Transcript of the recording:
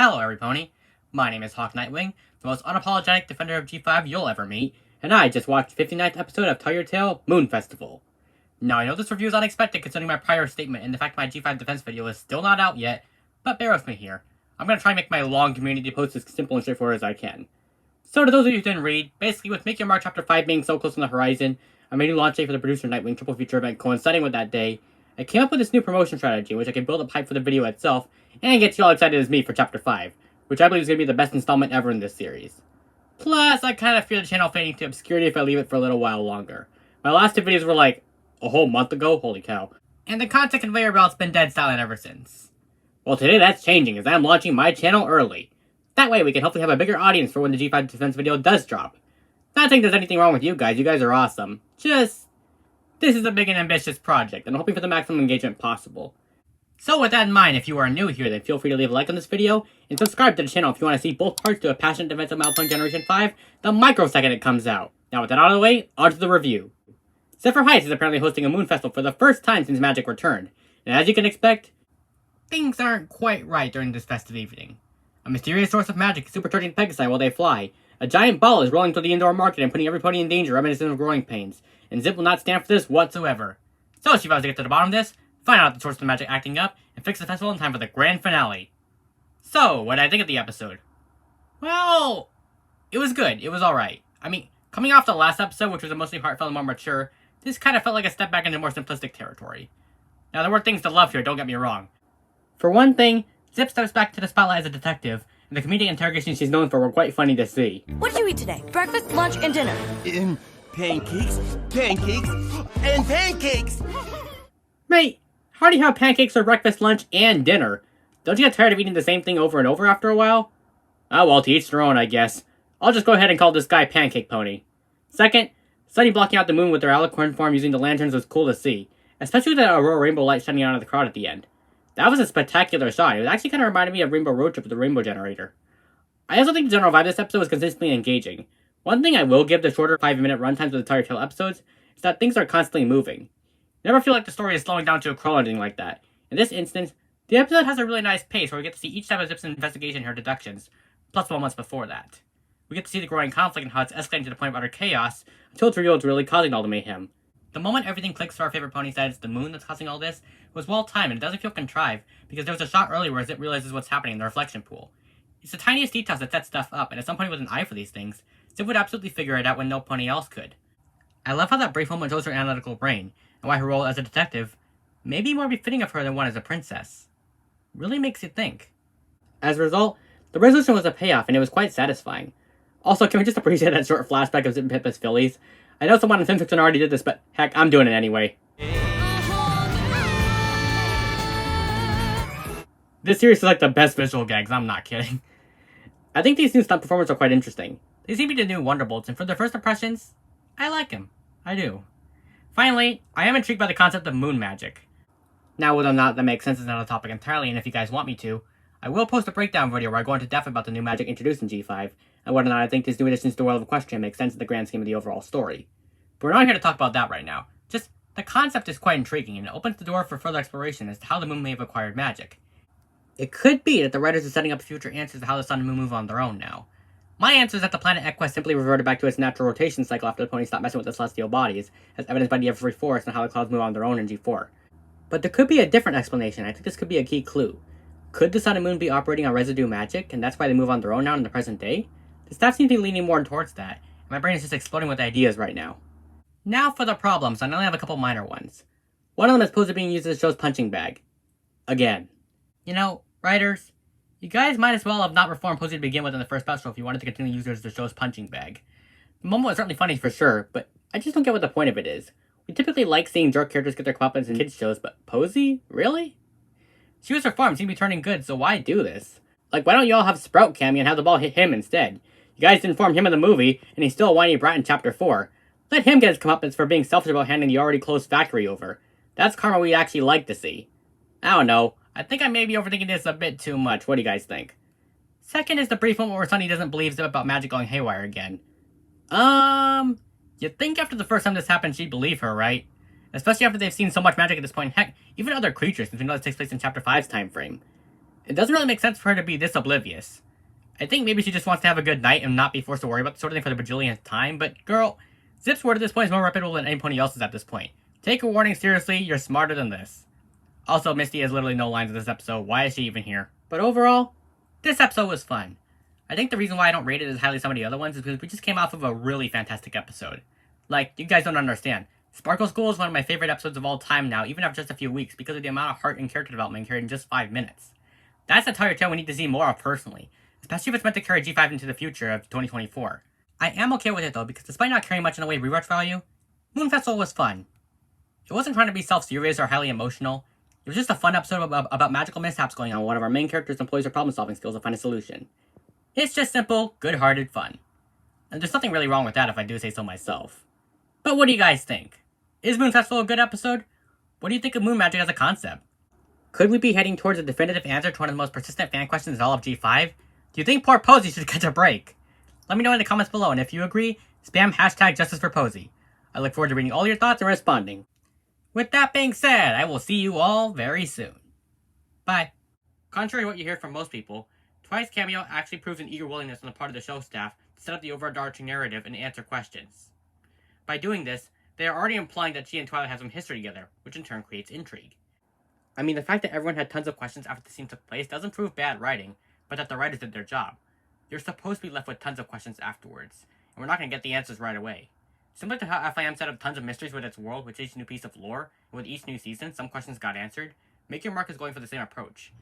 Hello, everypony. My name is Hawk Nightwing, the most unapologetic defender of G5 you'll ever meet, and I just watched the 59th episode of Tell Your Tale Moon Festival. Now, I know this review is unexpected considering my prior statement and the fact my G5 defense video is still not out yet, but bear with me here. I'm going to try and make my long community post as simple and straightforward as I can. So, to those of you who didn't read, basically with Make Your Mark Chapter 5 being so close on the horizon, I made a new launch date for the Producer Nightwing triple feature event coinciding with that day. I came up with this new promotion strategy in which I can build up hype for the video itself and get you all excited as me for Chapter 5, which I believe is going to be the best installment ever in this series. Plus, I kind of fear the channel fading to obscurity if I leave it for a little while longer. My last two videos were like a whole month ago, holy cow, and the content conveyor belt's been dead silent ever since. Well, today that's changing as I'm launching my channel early. That way we can hopefully have a bigger audience for when the G5 defense video does drop. Not saying there's anything wrong with you guys are awesome. Just, this is a big and ambitious project, and I'm hoping for the maximum engagement possible. So with that in mind, if you are new here, then feel free to leave a like on this video, and subscribe to the channel if you want to see both parts to a passionate defensive milestone Generation 5, the microsecond it comes out. Now with that out of the way, on to the review. Zephyr Heights is apparently hosting a moon festival for the first time since Magic returned, and as you can expect, things aren't quite right during this festive evening. A mysterious source of magic is supercharging Pegasi while they fly. A giant ball is rolling through the indoor market and putting everybody in danger, reminiscent of growing pains, and Zip will not stand for this whatsoever. So she vows to get to the bottom of this, find out the source of the magic acting up, and fix the festival in time for the grand finale. So, what did I think of the episode? Well, it was good. It was alright. I mean, coming off the last episode, which was emotionally heartfelt and more mature, this kind of felt like a step back into more simplistic territory. Now, there were things to love here, don't get me wrong. For one thing, Zip steps back to the spotlight as a detective, and the comedic interrogations she's known for were quite funny to see. What did you eat today? Breakfast, lunch, and dinner? Pancakes, pancakes, and pancakes! Mate, how do you have pancakes for breakfast, lunch, and dinner? Don't you get tired of eating the same thing over and over after a while? Oh well, to each their own, I guess. I'll just go ahead and call this guy Pancake Pony. Second, Sunny blocking out the moon with their alicorn form using the lanterns was cool to see, especially with that aurora rainbow light shining out of the crowd at the end. That was a spectacular shot. It actually kind of reminded me of Rainbow Road Trip with the Rainbow Generator. I also think the general vibe of this episode was consistently engaging. One thing I will give the shorter 5-minute runtimes of the Tell Your Tale episodes is that things are constantly moving. You never feel like the story is slowing down to a crawl or anything like that. In this instance, the episode has a really nice pace where we get to see each step of Zip's investigation and her deductions, plus moments before that. We get to see the growing conflict and how it's escalating to the point of utter chaos until it's revealed it's really causing all the mayhem. The moment everything clicks for our favorite pony that it's the moon that's causing all this was well timed and it doesn't feel contrived because there was a shot earlier where Zip realizes what's happening in the reflection pool. It's the tiniest details that set stuff up, and as somebody with an eye for these things, Zip would absolutely figure it out when no pony else could. I love how that brief moment shows her analytical brain, and why her role as a detective may be more befitting of her than one as a princess. Really makes you think. As a result, the resolution was a payoff and it was quite satisfying. Also, can we just appreciate that short flashback of Zip and Pip as fillies? I know someone in fanfiction already did this, but heck, I'm doing it anyway. This series is like the best visual gags, I'm not kidding. I think these new stunt performers are quite interesting. They seem to be the new Wonderbolts, and for their first impressions, I like them. I do. Finally, I am intrigued by the concept of moon magic. Now, whether or not that makes sense is another topic entirely, and if you guys want me to, I will post a breakdown video where I go into depth about the new magic introduced in G5, and whether or not I think these new additions to the World of Equestria make sense in the grand scheme of the overall story. But we're not here to talk about that right now. Just, the concept is quite intriguing, and it opens the door for further exploration as to how the moon may have acquired magic. It could be that the writers are setting up future answers to how the sun and moon move on their own now. My answer is that the planet Equest simply reverted back to its natural rotation cycle after the ponies stopped messing with the celestial bodies, as evidenced by the every forest and how the clouds move on their own in G4. But there could be a different explanation. I think this could be a key clue. Could the sun and moon be operating on residue magic, and that's why they move on their own now in the present day? The stats seem to be leaning more towards that, and my brain is just exploding with ideas right now. Now for the problems, I only have a couple minor ones. One of them is supposed to be being used as the show's punching bag. Again. You know, writers, you guys might as well have not reformed Posey to begin with in the first special if you wanted to continue to use it as the show's punching bag. The moment was certainly funny for sure, but I just don't get what the point of it is. We typically like seeing jerk characters get their comeuppance in kids' shows, but Posey? Really? She was reformed, seemed to be turning good, so why do this? Like, why don't you all have Sprout cameo and have the ball hit him instead? You guys informed him of the movie, and he's still a whiny brat in Chapter 4. Let him get his comeuppance for being selfish about handing the already closed factory over. That's karma we actually like to see. I don't know. I think I may be overthinking this a bit too much. What do you guys think? Second is the brief moment where Sunny doesn't believe Zip about magic going haywire again. You'd think after the first time this happened she'd believe her, right? Especially after they've seen so much magic at this point. Heck, even other creatures, since we know this takes place in Chapter 5's time frame. It doesn't really make sense for her to be this oblivious. I think maybe she just wants to have a good night and not be forced to worry about the sort of thing for the bajillionth time, but girl, Zip's word at this point is more reputable than anybody else's at this point. Take a warning seriously, you're smarter than this. Also, Misty has literally no lines in this episode, why is she even here? But overall, this episode was fun. I think the reason why I don't rate it as highly as some of the other ones is because we just came off of a really fantastic episode. Like, you guys don't understand. Sparkle School is one of my favorite episodes of all time now, even after just a few weeks, because of the amount of heart and character development carried in just 5 minutes. That's a Tire Tale we need to see more of personally, especially if it's meant to carry G5 into the future of 2024. I am okay with it though, because despite not carrying much in the way of rewatch value, Moon Festival was fun. It wasn't trying to be self-serious or highly emotional. It was just a fun episode about magical mishaps going on while one of our main characters employs her problem-solving skills to find a solution. It's just simple, good-hearted fun. And there's nothing really wrong with that if I do say so myself. But what do you guys think? Is Moon Festival a good episode? What do you think of moon magic as a concept? Could we be heading towards a definitive answer to one of the most persistent fan questions in all of G5? Do you think poor Posey should get a break? Let me know in the comments below, and if you agree, spam hashtag justice for Posey. I look forward to reading all your thoughts and responding. With that being said, I will see you all very soon. Bye. Contrary to what you hear from most people, Twilight's cameo actually proves an eager willingness on the part of the show staff to set up the overarching narrative and answer questions. By doing this, they are already implying that she and Twilight have some history together, which in turn creates intrigue. I mean, the fact that everyone had tons of questions after the scene took place doesn't prove bad writing, but that the writers did their job. You're supposed to be left with tons of questions afterwards, and we're not going to get the answers right away. Similar to how FIM set up tons of mysteries with its world with each new piece of lore, and with each new season, some questions got answered, Make Your Mark is going for the same approach.